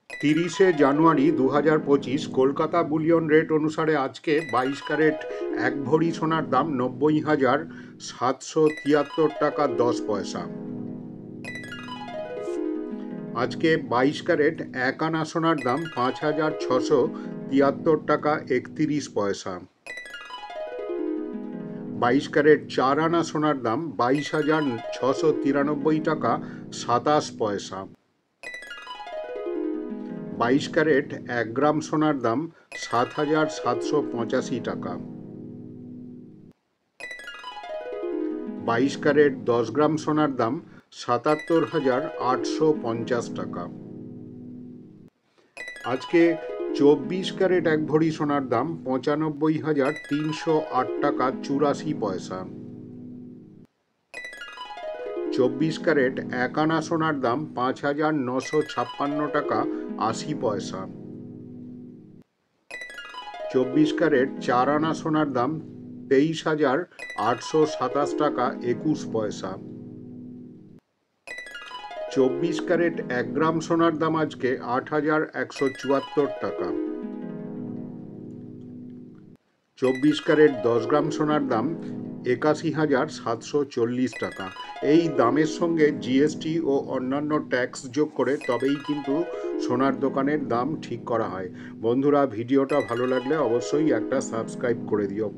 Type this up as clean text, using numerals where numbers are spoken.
30শে জানুয়ারি 2025 Kolkata bullion rate অনুসারে আজকে 22 carat 1 ভরি সোনার দাম 90,773 টাকা 10 পয়সা। আজকে 22 ক্যারেট 1 আনা সোনার দাম 5,673 টাকা 31 পয়সা। 22 ক্যারেট 4 আনা সোনার দাম 22,693 টাকা 27 পয়সা। 22 ক্যারেট 1 গ্রাম সোনার দাম 7,785 টাকা। 22 ক্যারেট 10 গ্রাম সোনার দাম 77,850 টাকা। আজকে 24 ক্যারেট 1 ভরি সোনার দাম 95,308 টাকা 84 পয়সা। 24 ক্যারেট 1 আনা সোনার দাম 5,956 টাকা 80 পয়সা। 24 ক্যারেট 4 আনা সোনার দাম 23,827 টাকা 21 পয়সা। 24 ক্যারেট 1 গ্রাম সোনার দাম আজকে 8,174 টাকা। 24 ক্যারেট 10 গ্রাম সোনার দাম 81,740 টাকা। এই দামের সঙ্গে জিএসটি ও অন্যান্য ট্যাক্স যোগ করে তবেই কিন্তু সোনার দোকানের দাম ঠিক করা হয়। বন্ধুরা, ভিডিওটা ভালো লাগলে অবশ্যই একটা সাবস্ক্রাইব করে দিও।